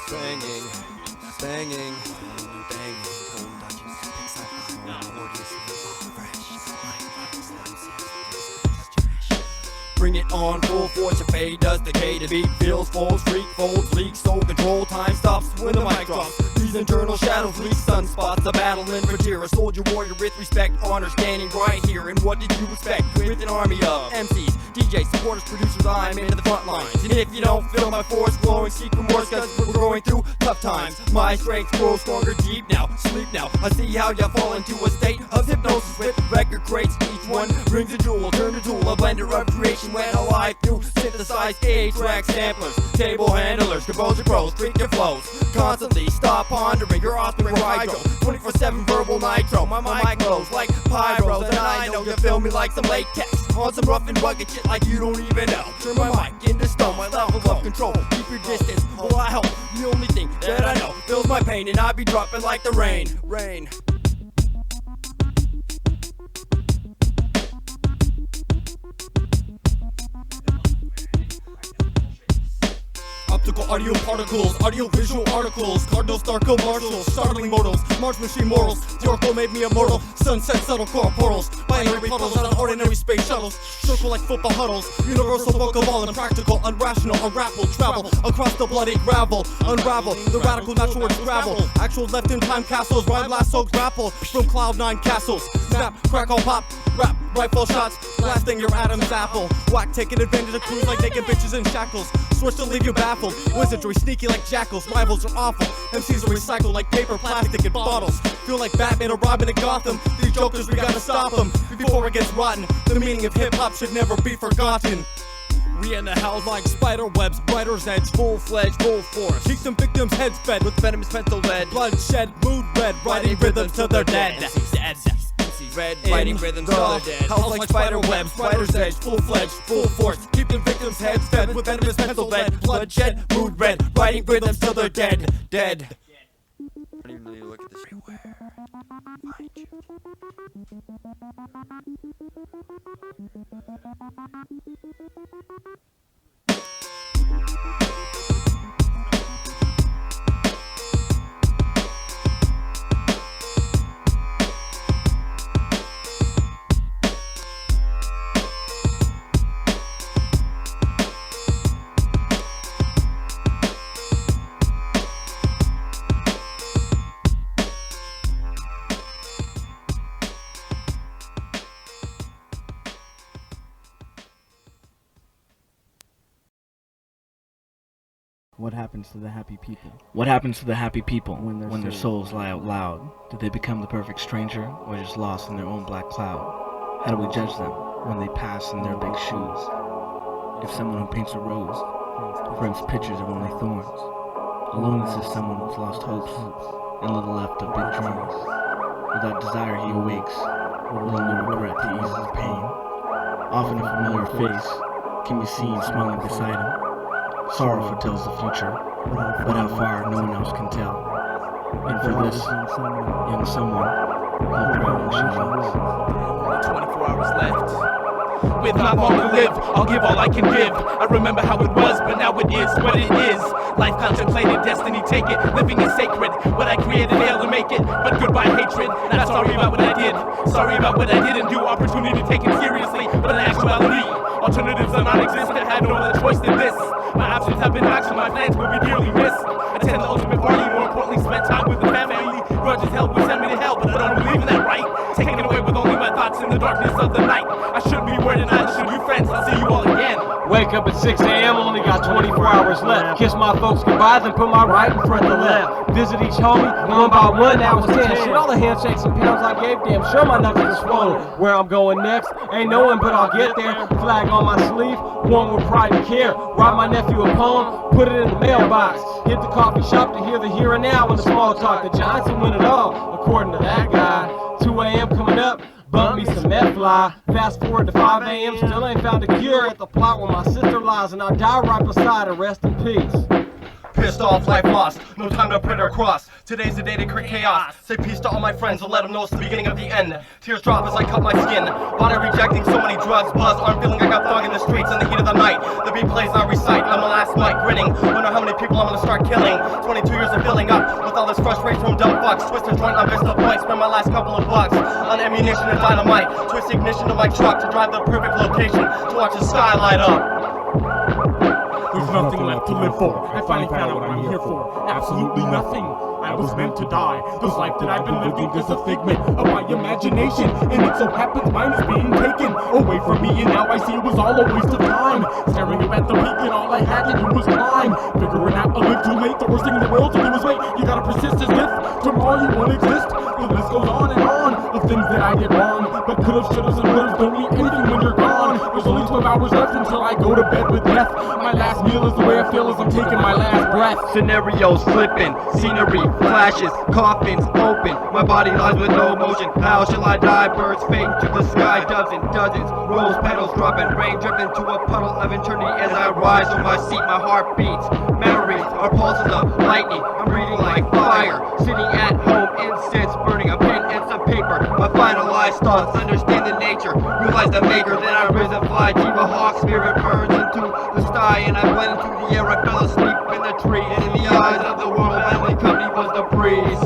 Banging, banging, banging. Bring it on, full force, your fade does decay. The beat feels folds, freak folds, leaks, soul control. Time stops when the mic drops. These internal shadows leak sunspots. A battle in frontier, a soldier warrior with respect, honor standing right here. And what did you expect? With an army of MCs, DJs, supporters, producers, I'm into the front lines. And if you don't feel my force glowing, seek remorse, cause we're going through tough times. My strength grows stronger, deep now, sleep now. I see how you fall into a state of hypnosis with record crates. Each one brings a jewel, turn a tool, a blender of creation. When alive through synthesized 8-track samplers, table handlers, composer pros, freak your flows. Constantly stop pondering your offspring hydro. 24/7 verbal nitro. My mic glows like pyros, and I know you feel me like some latex. On some rough and rugged shit like you don't even know. Turn my mic into stone, my level of control. Keep your distance, oh I hope. The only thing that I know fills my pain, and I be dropping like the rain. Rain. Optical audio particles, audio-visual articles, cardinal Starco marshals, startling mortals, Mars machine morals. The oracle made me immortal, sunset subtle corporals, binary puddles out of ordinary space shuttles, circle like football huddles, universal book of all impractical, unrational, unravel, travel across the bloody gravel, unravel the radical natural words gravel, actual left in time castles, rhyme lasso grapple from cloud 9 castles, snap, crackle, pop, rap, rifle shots, blasting your Adam's apple, whack taking advantage of crews like naked bitches in shackles, switch to leave you baffled. Wizardry sneaky like jackals, rivals are awful. MCs are recycled like paper, plastic, and bottles. Feel like Batman or Robin in Gotham. These jokers, we gotta stop them before it gets rotten. The meaning of hip-hop should never be forgotten. We in the house like spider webs, brighter's edge, full-fledged, full force. Keep them victims' heads fed with venomous pencil lead. Bloodshed, mood red, writing rhythms till they're dead. Red, writing rhythms till they're dead. House like spider webs, spider's edge, full-fledged, full force. Keep the victims' heads fed with venomous pencil lead. Bloodshed, mood red, writing rhythms till they're dead. Dead. I don't even really look at this. Everywhere. Find you. What happens to the happy people? What happens to the happy people when their souls lie out loud? Do they become the perfect stranger, or just lost in their own black cloud? How do we judge them when they pass in their big shoes? If someone who paints a rose frames pictures of only thorns, aloneness is someone who's lost hopes and little left of big dreams. Without desire he awakes, with only regret to ease his pain. Often a familiar face can be seen smiling beside him. Sorrow foretells the future, but how far no one else can tell. And for this young someone, how proud she looks. Only 24 hours left. With not long to live, I'll give all I can give. I remember how it was, but now it is what it is. Life contemplated, destiny take it. Living is sacred. What I created failed to make it. But goodbye hatred. Not sorry about what I did. Sorry about what I didn't do. Opportunity taken seriously, but in actuality, alternatives are non-existent. I had no other choice than this. My options have been action, my plans will be dearly missed. Attend the ultimate party, more importantly spend time with the family. Grudges held will send me to hell, but I don't believe in that right. Taken away with only my thoughts in the darkness of the night. I should be worried and I should be friends, I'll see you all again. Wake up at 6 a.m., only got 24 hours left. Kiss my folks goodbye, then put my right in front of left. Visit each homie, one by one, now it's 10. Shit, all the handshakes and pounds I gave, damn sure my knuckles are swollen. Where I'm going next, ain't knowing, but I'll get there. Flag on my sleeve, one with pride and care. Write my nephew a poem, put it in the mailbox. Hit the coffee shop to hear the here and now and the small talk. The Giants will win it all, according to that guy. 2 a.m. coming up, bump me some meth fly. Fast forward to 5 a.m., still ain't found a cure at the plot where my sister lies, and I die right beside her, rest in peace. pissed off, life lost. No time to print or cross. Today's the day to create chaos. Say peace to all my friends and let them know it's the beginning of the end. Tears drop as I cut my skin. Body rejecting so many drugs. Buzz, arm feeling like I'm thug in the streets in the heat of the night. The beat plays, I recite. I'm the last mic grinning. Wonder how many people I'm gonna start killing. 22 years of filling up with all this frustration from dumb fucks. Twist a joint on Vista Point. Spend my last couple of bucks on ammunition and dynamite. Twist the ignition to my truck to drive the perfect location to watch the sky light up. There's nothing left to live for. I finally found out what I'm here for. Absolutely nothing. I was meant to die. This life that I've been living is a figment of my imagination, and it so happens mine is being taken away from me, and now I see it was all a waste of time. Staring up at the peak, and all I had to do was climb. Figuring out I lived too late. The worst thing in the world to do is wait. You gotta persist as if tomorrow you won't exist. The list goes on and on of things that I did wrong, but could've, should've, and would've don't mean anything when you're gone. There's only 12 hours left until I go to bed with death. My last meal is the way I feel as I'm taking my last breath. Scenarios slipping, scenery flashes, coffins open, my body lies with no motion. How shall I die? Birds fade to the sky, doves and dozens, rose petals dropping, rain dripping to a puddle of eternity as I rise from my seat. My heart beats, memories are pulses of lightning. I'm breathing like fire, sitting at home, incense burning, a pen and some paper. My finalized thoughts, understand the nature, realize the maker. Then I rise and fly, Jiva hawk spirit burns into the sky, and I blend into the air. I fell asleep in the tree, and in the eyes of the world, my only company was the breeze.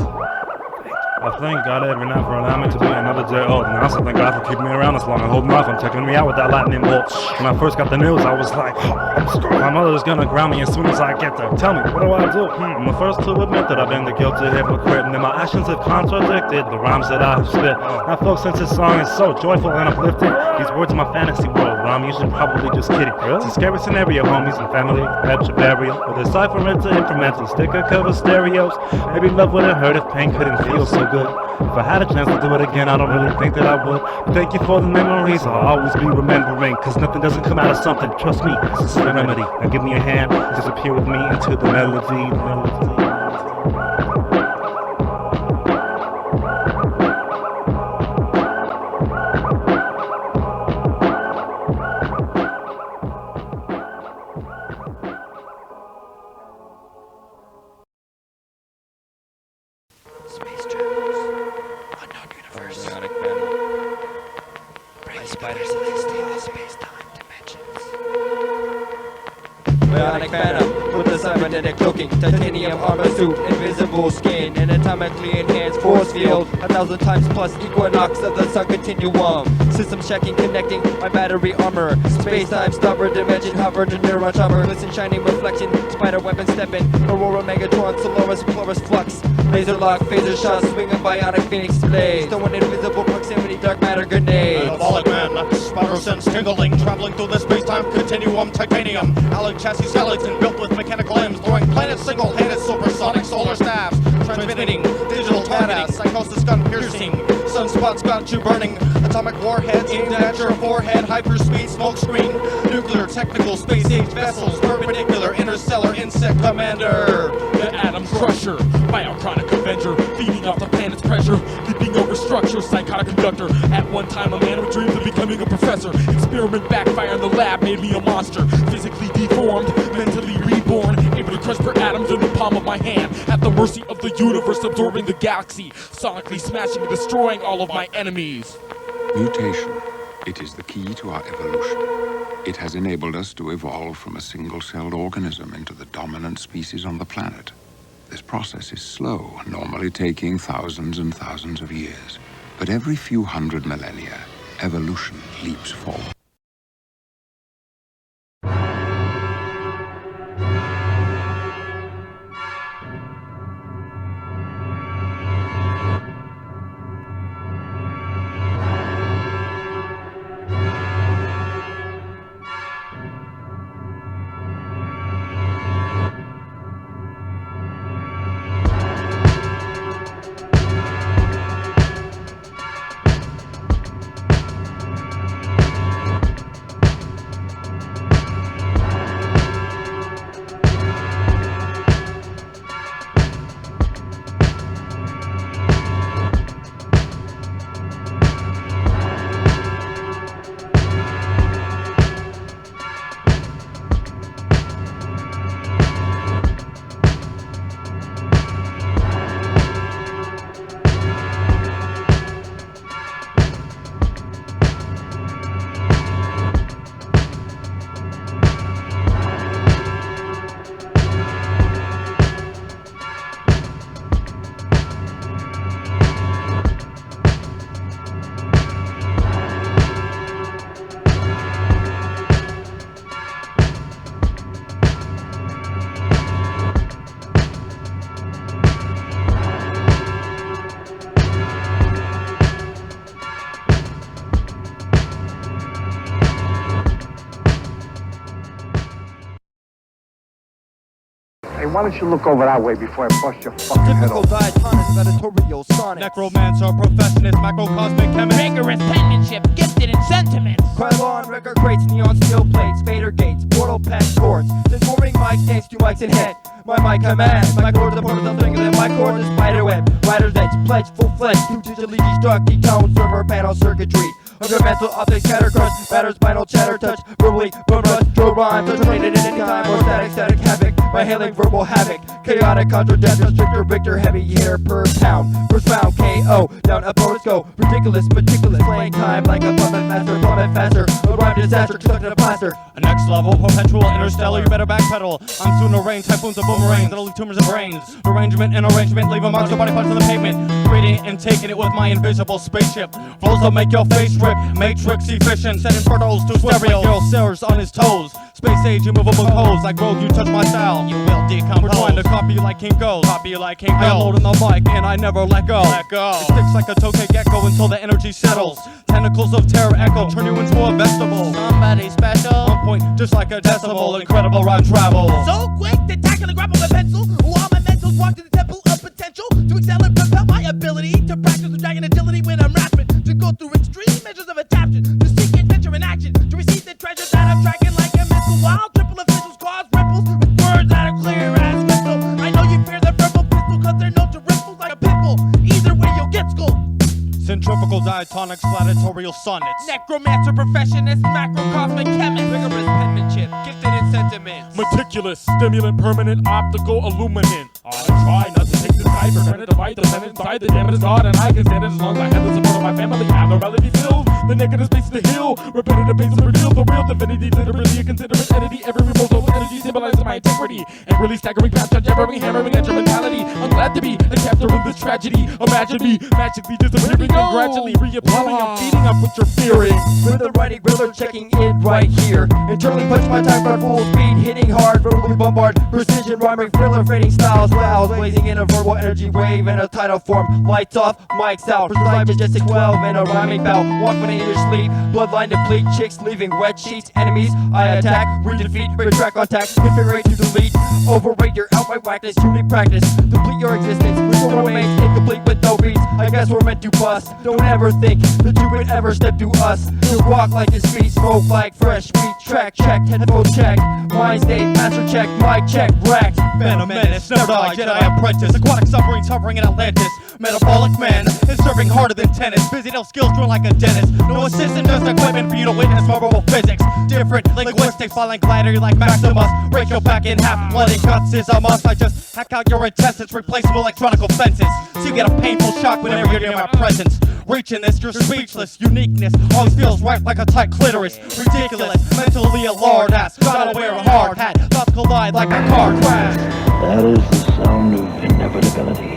I thank God every night for allowing me to be another day old, and I also thank God for keeping me around this long and holding off on taking me out with that lightning bolt. When I first got the news, I was like, oh, I'm screwed. My mother's gonna ground me as soon as I get there. Tell me, what do I do? I'm the first to admit that I've been the guilty hypocrite, and that my actions have contradicted the rhymes that I have spit. Now folks, since this song is so joyful and uplifting, these words are my fantasy world, where I'm usually probably just kidding. It's a scary scenario, homies and family, pets, burial, with a cipher into instrumental, sticker cover stereos. Maybe love wouldn't hurt if pain couldn't feel so good. If I had a chance to do it again, I don't really think that I would. But thank you for the memories, I'll always be remembering, cause nothing doesn't come out of something, trust me, this is the remedy. Now give me a hand, disappear with me into the melody. Titanium armor suit, invisible skin, an atomically enhanced force field, 1,000 times plus equinox of the sun continuum. System checking, connecting my battery armor. Space-time stubborn, dimension hover, neuron chopper, glisten, shining reflection, spider weapon stepping, Aurora, Megatron, Solaris, Chloris, Flux, laser lock, phaser shot, swing a bionic phoenix blaze, throwing invisible proximity, dark matter grenade. Anabolic man, spider sense tingling, traveling through the space-time continuum, titanium, alloy chassis skeleton built with mechanical limbs, throwing planets single-handed, supersonic solar staffs, transmitting digital targeting, psychosis gun piercing, sunspots got you burning, atomic warheads aimed at your forehead, hyperspeed smoke screen, nuclear technical space-age vessels, perpendicular interstellar insect commander, The atom crusher, biochronic avenger, feeding off the planet's pressure, leaping over structure, psychotic conductor. At one time a man with dreams of becoming a professor. Experiment backfire in the lab made me a monster, physically deformed, mentally reborn, able to crush per atoms in the palm of my hand, at the mercy of the universe, absorbing the galaxy, sonically smashing and destroying all of my enemies. Mutation. It is the key to our evolution. It has enabled us to evolve from a single-celled organism into the dominant species on the planet. This process is slow, normally taking thousands and thousands of years. But every few hundred millennia, evolution leaps forward. why don't you look over that way before I bust your fucking head Typical off? diatonist, editorial sonnet. Necromancer, professionist, macrocosmic chemist. Rigorous penmanship, gifted in sentiments. Krylon, record crates, neon steel plates, fader gates, portal patch cords. Transforming mic stands, 2 mics in head. My mic commands, my chords, the portals, I'm thinking my chords, the spider web. Rider's edge, pledge, full-fledged, 2 digitally destructive tone, server panel circuitry. Under mental optics, scatter crust, batter, spinal chatter, touch, verbally, bone rush, draw rhymes, alternated at any time, or static havoc, by hailing verbal havoc, chaotic, contra, death, restrictor, victor, heavy hitter per pound, first round, KO, down, opponents go, ridiculous, meticulous, playing time like a puppet master, plummet faster, a rhyme disaster, stuck in a plaster. A next level, perpetual, interstellar, you better backpedal. I'm soon to rain, typhoons and boomerangs, that'll leave tumors and brains. Arrangement and arrangement, leave a mark, somebody punch on the pavement. Reading and taking it with my invisible spaceship. Flows will make your face rip, matrix efficient, setting portals to stereo. Girl Sarah's on his toes. Space age, immovable codes, like road, you touch my style. You will decompose. We're trying to copy you like Kinko's. Copy you like Kinko's. I unload on the mic and I never let go. It sticks like a toke gecko until the energy settles. Tentacles of terror echo, turn you into a vegetable. Somebody special. On point, just like a decibel. Incredible rhyme travel. So quick to tackle and grapple with pencil. While my mentals walk to the temple of potential to excel and propel my ability to practice the dragon agility when I'm rapping. To go through extreme measures of adaptation. To seek adventure in action. To receive the treasure that I'm tracking like a missile. While triple officials cause ripples with words that are clear as crystal. I know you fear the verbal pistol cause they're known to ripple like a pitbull. Either way you'll get schooled. Centrifugal diatonics, gladiatorial sonnets. Necromancer, professionist, macrocosmic chemist. Rigorous penmanship, gifted in sentiments. Meticulous, stimulant, permanent, optical, illuminant. I try not to take this guy for granted, divide the planet inside the damn it is God, and I can stand it as long as I have the support of my family. Abnormality filled, the negative space to heal. Repetitive pains to reveal the real divinity, literally a considerate entity. Every remote energy symbolizes my integrity. And really staggering past jabbering, hammering at your mentality. I'm glad to be a chapter in this tragedy. Imagine me magically disappearing and gradually reappearing. I'm feeding up what you're fearing. With the writing, Riddler checking in right here. Internally punch my time at full speed, hitting hard, verbally bombard, precision rhyming, thriller, fading styles, wows, blazing in a verbal energy wave in a tidal form. Lights off, mics out, precise majestic 12 in a rhyming bout. Walk when in your sleep, bloodline deplete, chicks leaving wet sheets, enemies I attack, we defeat, retract contact, configure to delete, overrate your outright whackness, unique practice, deplete your existence, which remains incomplete with no beats. I guess we're meant to bust. Don't ever think that you would ever step to us. You walk like this beat, smoke like fresh meat. Track check, headphone check, mind state, master check, mic check, rack. Phantom menace, never die, Jedi apprentice. Aquatic submarines hovering in Atlantis. Metabolic man is serving harder than tennis. Busy, no skills, drill like a dentist. No assistant, just equipment for you to witness marble physics. Different linguistics, falling glider like Maximus. Break your back in half, bloody guts is a must. I just hack out your intestines, replaceable electronic fences. So you get a painful shock whenever you're near my presence. Reaching this, you're speechless. Uniqueness always feels right like a tight clitoris. Ridiculous, mentally a lard ass. Gotta wear a hard hat. Thoughts collide like a car crash. That is the sound of inevitability.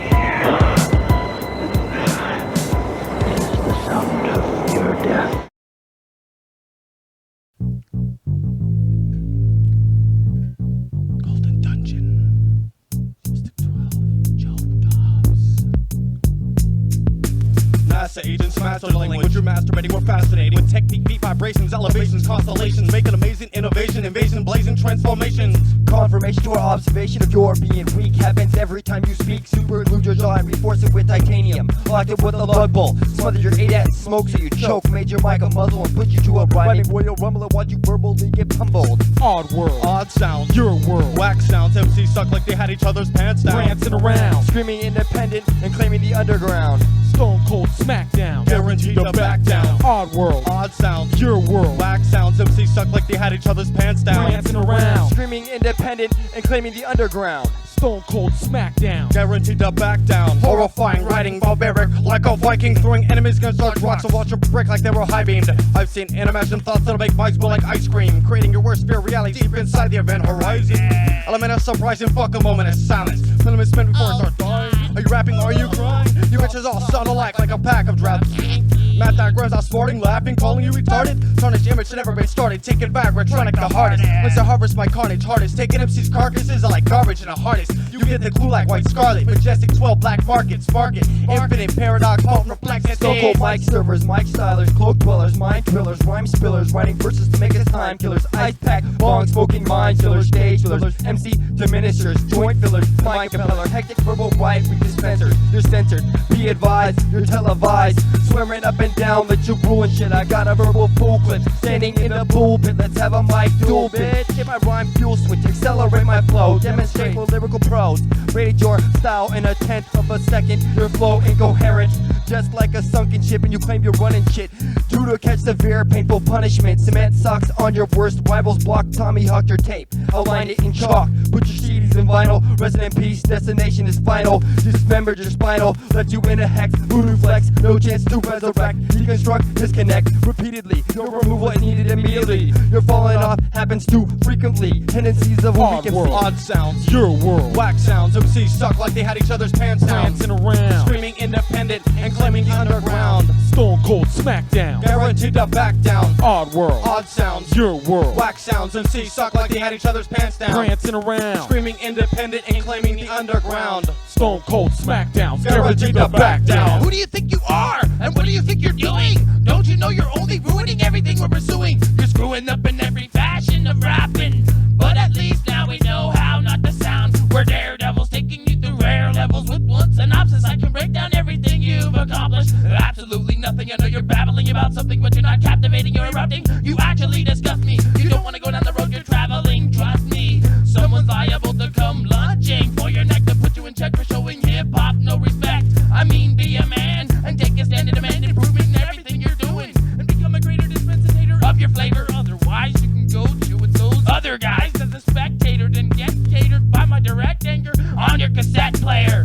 It's the sound of your death. Golden Dungeon. Mystic 12. Joe Dobbs. NASA agents master the language. You're masturbating more fascinating. With technique, beat vibrations, elevations, constellations. Make an amazing innovation, invasion, blazing transformations. Confirmation to our observation of your being weak happens every time you speak. Super glued your jaw and reinforce it with titanium. Lock it with a lug bolt. Smother your 8S smoke so you choke. Made your mic a muzzle and put you to a rhyming royal rumble and watch you verbally get pummeled. Odd world, Odd sounds, your world. whack sounds. MCs suck like they had each other's pants down. Prancing around, Screaming independent and claiming the underground. Stone Cold Smackdown, Guaranteed to back down. Odd world, Odd sounds, your world. whack sounds. MCs suck like they had each other's pants down. Prancing around, Screaming independent and claiming the underground. Stone Cold Smackdown, Guaranteed to back down. Horrifying, writing barbaric like a Viking, throwing enemies against large rocks and watch them break like they were high beamed. I've seen unimagined thoughts that'll make mics blow like ice cream, creating your worst fear reality deep inside the event horizon. Element of surprise and fuck a moment of silence. Minimum spin before I start dying. Are you rapping? Are you crying? You bitches all sound alike like a pack of drafts. Math diagrams are sporting, laughing, calling you retarded. Tarnished image should never been started. Take it back, Retronic the hardest. Once I harvest my carnage, hardest. Taking MC's carcasses are like garbage in a harness. You get the clue like White Scarlet. Majestic 12 black market, spark it. Infinite paradox, fault reflex. Stone cold mic servers, mic stylers, cloak dwellers, mind drillers, rhyme spillers, writing verses to make us time killers, ice pack, bong smoking mind killers, stage fillers, MC diminishers, joint fillers, mind compeller, hectic verbal right with dispensers. You're censored, be advised, you're televised, swearing up and down that you ruin shit. I got a verbal full clip, standing in the pulpit. Let's have a mic duel, bitch. Get my rhyme fuel switch, accelerate my flow, demonstrate for lyrical pros. Rated your style in a tenth of a second. Your flow incoherent, just like a sunken ship, and you claim you're running shit. Due to catch severe, painful punishment, cement socks on your worst rivals. Block Tommy Hawk your tape, outline it in chalk. Put your CDs in vinyl. Rest in peace, destination is final. Dismembered your spinal, left you in a hex. Voodoo flex, no chance to resurrect. Deconstruct, disconnect repeatedly. Your removal is needed immediately. Your falling off happens too frequently. Tendencies of a weak world. Odd sounds, your world. Whack sounds, MCs suck like they had each other's pants down. Dancing around, Screaming independent and claiming the underground. Stone Cold Smackdown, Guaranteed to back down. Odd world, Odd sounds, your world. Whack sounds, MCs suck like they had each other's pants down. Prancing around, Screaming independent and claiming the underground. Stone Cold Smackdown, Guaranteed to back down. Who do you think you are? And what do you think you're doing? Don't you know you're only ruining everything we're pursuing? You're screwing up in every fashion of rapping. But at least now we know how not to sound. We're daredevils taking you through rare levels. With one synopsis I can break down everything you've accomplished. Absolutely nothing. I know you're babbling about something, but you're not captivating, you're erupting. You actually disgust me. You don't want to go down the road you're traveling, trust me. Someone's liable to come lunging for your neck to put you in check for showing hip-hop no respect. I mean, be a man and take a stand and demand improvement in everything you're doing, and become a greater dispensator of your flavor. Otherwise you can go chill with those other guys as a spectator, then get catered by my direct anger on your cassette player.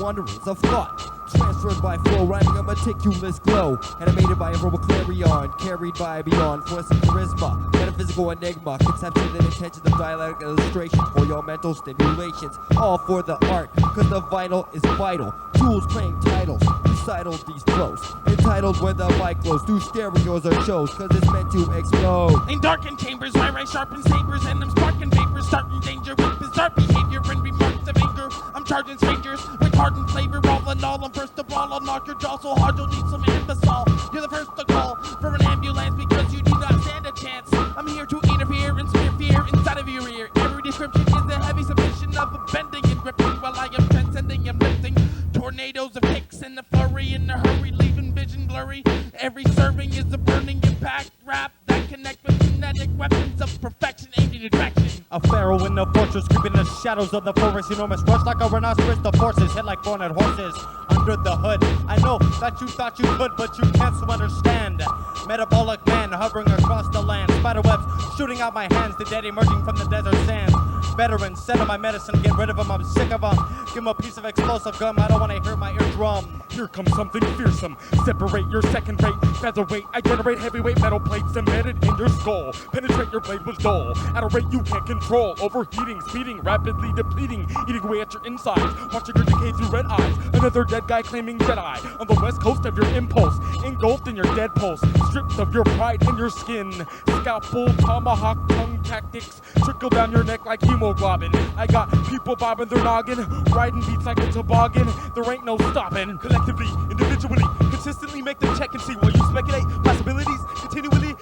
wanderings of thought. Transferred by flow, rhyming a meticulous glow. Animated by a verbal clarion, carried by beyond fluorescent charisma. Metaphysical enigma, conception and intention of dialectic illustration for your mental stimulations. All for the art, cause the vinyl is vital. Tools claim titles, recital these flows. Entitled When the Mic Glows, through stereos or shows, cause it's meant to explode. In darkened chambers where I sharpen sabers and I'm sparking vapors, starting danger with bizarre behavior and remarks of anger. I'm charging strangers with hardened flavor, all in all. I'm first of all, I'll knock your jaw so hard you'll need some imbecile. You're the first to call for an ambulance because you do not stand a chance. I'm here to interfere and smear fear inside of your ear. Every description is the heavy submission of a bending and gripping while I am transcending and lifting. Tornadoes of kicks and the flurry in a hurry, leaving vision blurry. Every serving is a burning impact rap that connect with kinetic weapons of perfection aimed in direction. A pharaoh in the fortress, creeping in the shadows of the forest. Enormous rush like a rhinoceros, the forces hit like cornered horses. Under the hood, I know that you thought you could, but you can't so understand. Metabolic man hovering across the land. Spiderwebs shooting out my hands, the dead emerging from the desert sands. Veterans, send them my medicine, get rid of them, I'm sick of them. Give them a piece of explosive gum, I don't want to hear my eardrum. Here comes something fearsome. Separate your second rate featherweight. I generate heavyweight metal plates embedded in your skull. Penetrate your blade with dull. At a rate you can't control. Overheating, speeding, rapidly depleting. Eating away at your insides. Watching your decay through red eyes. Another dead guy claiming Jedi. On the west coast of your impulse. Engulfed in your dead pulse. Stripped of your pride and your skin. Scalpel, tomahawk, tongue tactics. Trickle down your neck like hemoglobin. I got people bobbing their noggin. Riding beats like a toboggan. There ain't no stopping. Collectively, individually, consistently make them check and see while you speculate possibilities.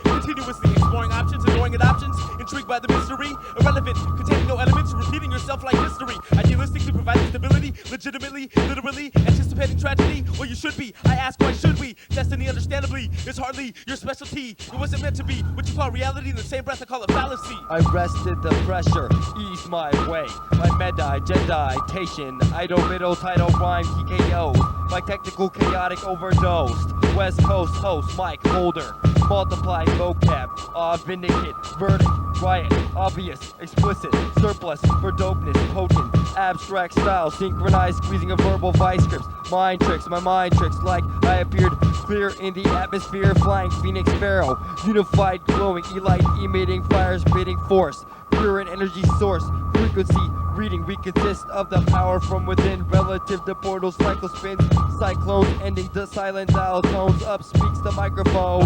Continuously exploring options, ignoring adoptions. Intrigued by the mystery. Irrelevant, containing no elements. Repeating yourself like history. Idealistically providing stability. Legitimately, literally, anticipating tragedy. Well, you should be. I ask, why should we? Destiny, understandably, is hardly your specialty. It wasn't meant to be what you call reality. In the same breath, I call it fallacy. I rested the pressure, eased my way. My meditation, idle middle title rhyme TKO. My technical chaotic overdosed. West Coast host, mic holder. Multiply vocab, vindicate, verdict, riot, obvious, explicit, surplus, for dopeness, potent, abstract style, synchronized squeezing of verbal vice grips, mind tricks, my mind tricks like I appeared clear in the atmosphere, flying phoenix sparrow, unified glowing, elite emitting fire spitting force, pure and energy source, frequency reading, we consist of the power from within, relative to portal cycle spins, cyclones ending to silent dial tones, up speaks the microphone.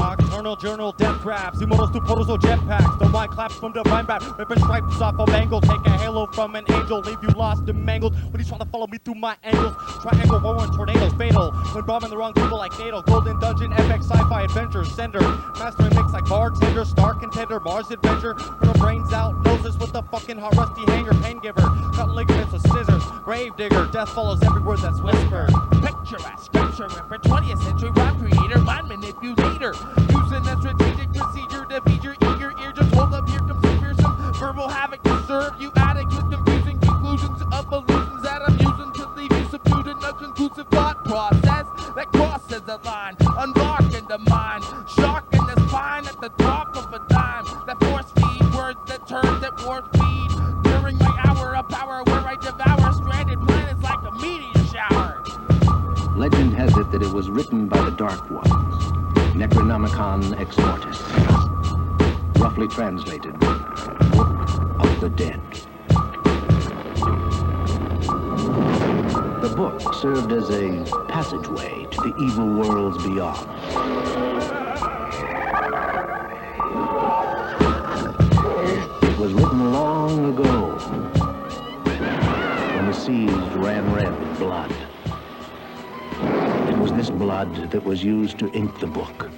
Nocturnal Deathtraps, immortals to portals or jetpacks. The wine claps from divine rap, ripping stripes off a mangle. Take a halo from an angel, leave you lost and mangled. When he's trying to follow me through my angles, triangle roaring tornadoes, fatal. When bombing the wrong people like NATO, Golden Dungeon, FX sci-fi adventure, sender, mastering mix like bartender, star contender, Mars adventure. Her brains out, noses with the fucking hot rusty hanger, pain giver, cut ligaments with scissors, grave digger, death follows every word that's whispered. Picturesque, scripture for 20th century rhyme creator, mind manipulator, using a strategic procedure to feed your eager ear. Just hold up, here comes some fearsome verbal havoc to serve you addicts with confusing conclusions of illusions that I'm using to leave you subdued in a conclusive thought process that crosses the line, unlocking the mind, shocking the spine at the drop of a dime. That force feed words that turn at warp speed during my hour of power, where I devour stranded planets like a meteor shower. Legend has it that it was written by the Dark Ones, Necronomicon Ex Mortis. Roughly translated, Book of the Dead. The book served as a passageway to the evil worlds beyond. It was written long ago, when the seas ran red with blood. It was this blood that was used to ink the book.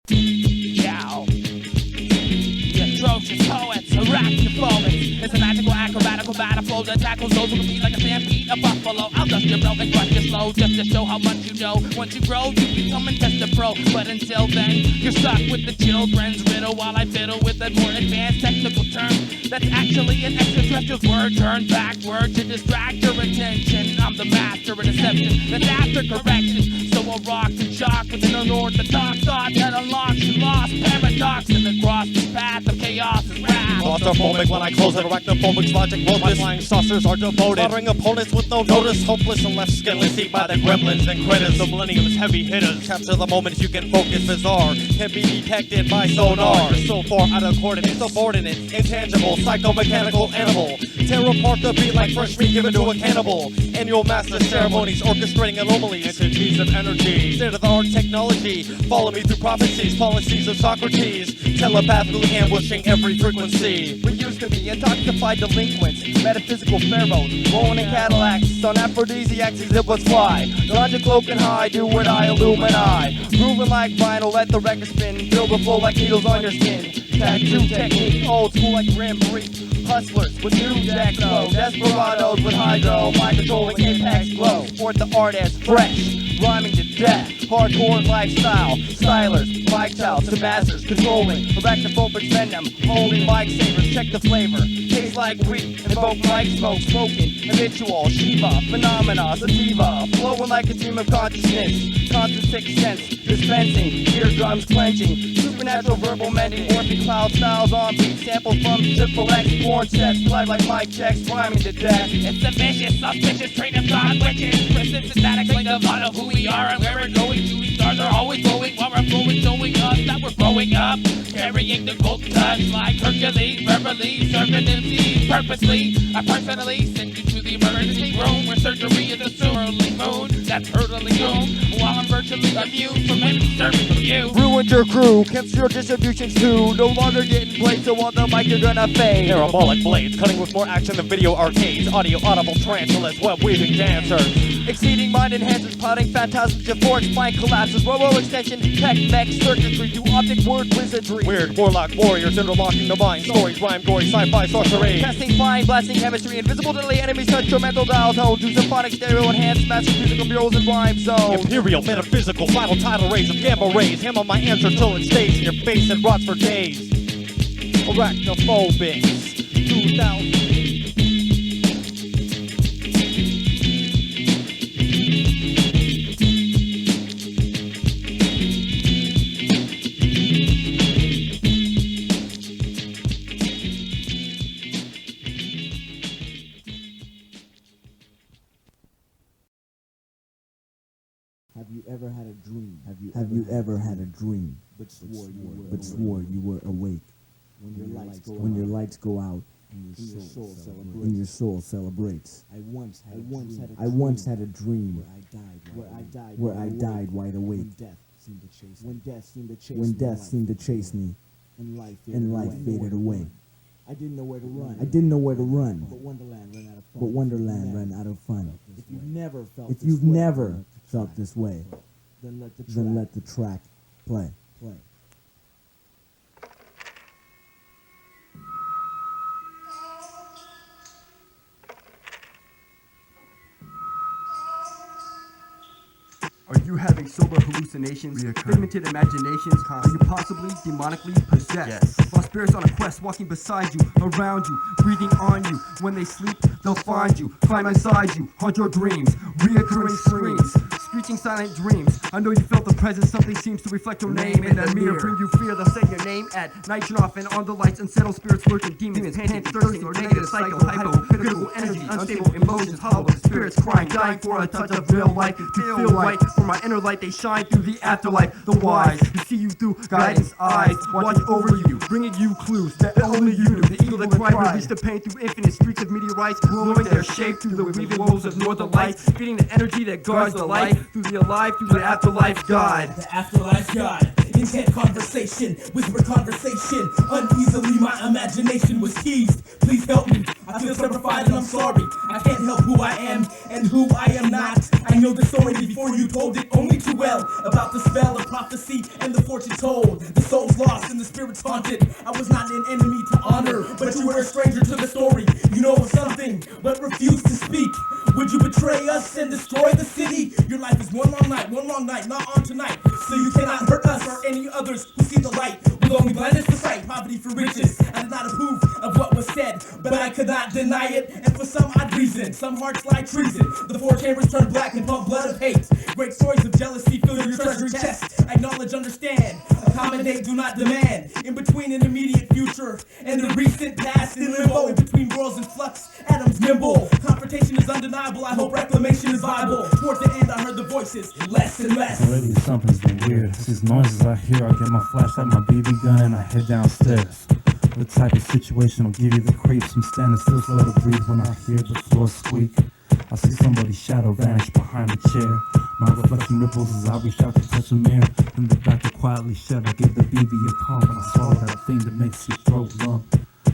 Yow. The atrocious poets, Araknophobix. It's a magical, acrobatical battlefield that tackles those who compete like a stampede of buffalo. I'll dust your broken, crush your slow, just to show how much you know. Once you grow, you become a tester pro. But until then, you're stuck with the children's riddle while I fiddle with a more advanced technical term. That's actually an extraterrestrial's word turned backward to distract your attention. I'm the master of deception, that's after correction. So I'll rock and shock with an unorthodox thought that unlocks and locks lost paradox in the cross path of chaos is wrath. Claustrophobic when I close it, arachnophobic's logic wrote this. Flying saucers are devoted, slaughtering opponents with no notice, hopeless and left skinless, eat by the gremlins and critters. The millennium's heavy hitters capture the moments you can focus. Bizarre can be detected by sonar. You're so far out of coordinates, subordinate, intangible, psychomechanical animal. Tear apart the beat like fresh meat given to a cannibal. Annual master ceremonies orchestrating anomalies, entities of energy, state-of-the-art technology. Follow me through prophecies, policies of Socrates, telepathically ambushing every frequency. We used to be intoxified delinquents, metaphysical pharaohs, rolling in Cadillacs, on aphrodisiacs as it was fly. Ganja cloak and high, do what I illumini. Grooving like vinyl, let the record spin, feel the flow like needles on your skin. Tattoo technique, old school like Grim Reap. Hustlers with new jack flow, desperados with hydro, mind controlling impacts glow. Sport the art as fresh, rhyming to death, hardcore lifestyle, stylers, mic child to masters, controlling, arachnophobic venom, holding mic savers, check the flavor, tastes like weed, invoke mic smoke, smoking, habitual, Shiva, phenomena, sativa, flowing like a stream of consciousness, constant sixth sense, dispensing, eardrums clenching, supernatural verbal mending, morphing cloud styles on beat, samples from Triple X, porn sets, live like mic checks, rhyming to death. It's a vicious, suspicious train of thought, witches, persistent static, like a lot of who we are and where we're going. Shooting stars are always glowing while we're flowing, showing us that we're growing up, carrying the gold touch like Hercules, verbally serving MCs purposely. I personally send you to the emergency room where surgery is a surly moon that's hurtling doom, while I'm virtually immune from any service of you. Ruined your crew, cancel your distributions too, no longer getting played, so on the mic you're gonna fade. Parabolic blades, cutting with more action than video arcades, audio audible tarantulas, web-weaving dancers. Exceeding mind enhancers, plotting phantasms, euphoric spine collapses, robo extension, tech mech circuitry, do optic word wizardry. Weird warlock warriors interlocking the mind, stories, rhyme, gory, sci-fi, sorcery. Casting fine, blasting chemistry, invisible delay enemies, touch your mental dial tone, do symphonic stereo enhanced, master musical murals and rhyme zone. Imperial, metaphysical, final tidal rays of gamma rays, hammer my answer till it stays in your face and rots for days. Araknophobix, 2000. Have you ever had a dream? Have you ever had a dream? But swore you were awake. When your lights go out, and your soul celebrates. I once had a dream where I died wide awake. When death seemed to chase me, and life faded away. I didn't know where to run. But Wonderland ran out of fun. If you've never felt this way, then let the track play. Are you having sober hallucinations, pigmented imaginations? Are you possibly demonically possessed? Yes. While spirits on a quest, walking beside you, around you, breathing on you. When they sleep, they'll find you, climb inside you, haunt your dreams, reoccurring screams, screeching silent dreams. I know you felt the presence, something seems to reflect your name in the mirror. Bring you fear, they'll say your name at night, turn off and on the lights, unsettled spirits lurking, demons panting, thirsting, or negative cycle, hypo-critical energy, unstable emotions, hollow spirits crying, dying for a touch of real life to feel right. For my inner light, they shine through the afterlife. The wise who see you through guidance eyes, watch over you, bringing you clues that only you knew. The eagle that cried released the pain through infinite streaks of meteorites, glowing their shape through the weaving woes of northern lights, feeding the energy that guards the light through the alive, through the afterlife God. The afterlife God. Intent conversation, whisper conversation. Uneasily my imagination was teased. Please help me. I feel terrified and I'm sorry. I can't help who I am and who I am not. I know the story before you told it only too well. About the spell of prophecy and the fortune told. The soul's lost and the spirit's haunted. I was not an enemy to honor, but you were a stranger to the story. You know of something, but refuse to speak. Would you betray us and destroy the city? Your life is one long night, not on tonight. So you cannot hurt us or any others who see the light. With only blindness to sight, poverty for riches. I did not approve of what was said, but I could not deny it. And for some odd reason, some hearts lie treason. The four chambers turn black and pump blood of hate. Great stories of jealousy fill your treasury chest. Acknowledge, understand. A common validate, do not demand. In between an immediate future and the recent past, in limbo, in between worlds in flux, atoms nimble. Confrontation is undeniable, I hope reclamation is viable. Towards the end I heard the voices, less and less. Already something's been weird. It's these noises I hear. I get my flashlight, my BB gun, and I head downstairs. The type of situation will give you the creeps. I'm standing still, slow to breathe when I hear the floor squeak. I see somebody's shadow vanish behind the chair. My reflection ripples as I reach out to touch a mirror. Then the doctor quietly shut. I give the BB a pump and I swallow that thing that makes your throat lump.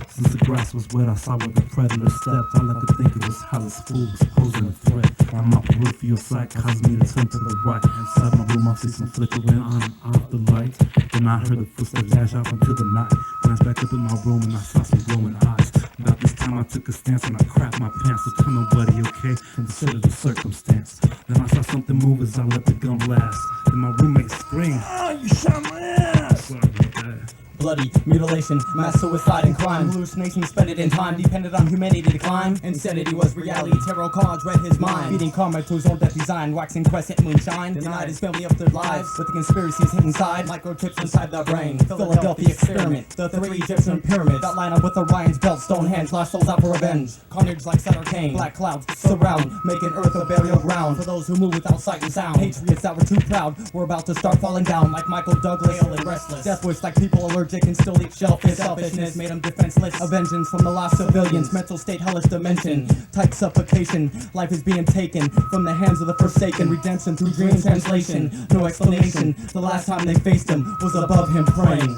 Since the grass was wet, I saw where the predator stepped. All I could think it was how this fool was posing a threat. Now my peripheral sight caused me to turn to the right. Inside my room, I see some flickering on and off the light. Then I heard the footsteps dash off into the night. Glanced back up in my room and I saw some glowing eyes. About this time I took a stance and I crapped my pants. So tell nobody, okay? Consider the circumstance. Then I saw something move as I let the gun blast. Then my roommate screamed, "Oh, you shot my ass!" Sorry about that. Bloody mutilation, mass suicide and crime. Hallucination spent it in time, depended on humanity to climb. Insanity was reality, terror cause read his mind. Feeding karma to his own death design, waxing quest hit moonshine. Denied his family up their lives, with the conspiracies hidden inside. Microchips inside the brain, Philadelphia experiment. The 3 Egyptian pyramids, that line up with Orion's belt. Stonehenge, lost souls out for revenge. Carnage like Saturn Kane, black clouds surround, making earth a burial ground. For those who move without sight and sound. Patriots that were too proud, were about to start falling down. Like Michael Douglas, pale and restless. Death wish like people allergic and still eat shellfish. Selfishness made them defenseless. A vengeance from the lost civilians. Mental state hellish dimension. Tight suffocation. Life is being taken from the hands of the forsaken. Redemption through dream translation. No explanation. The last time they faced him was above him praying.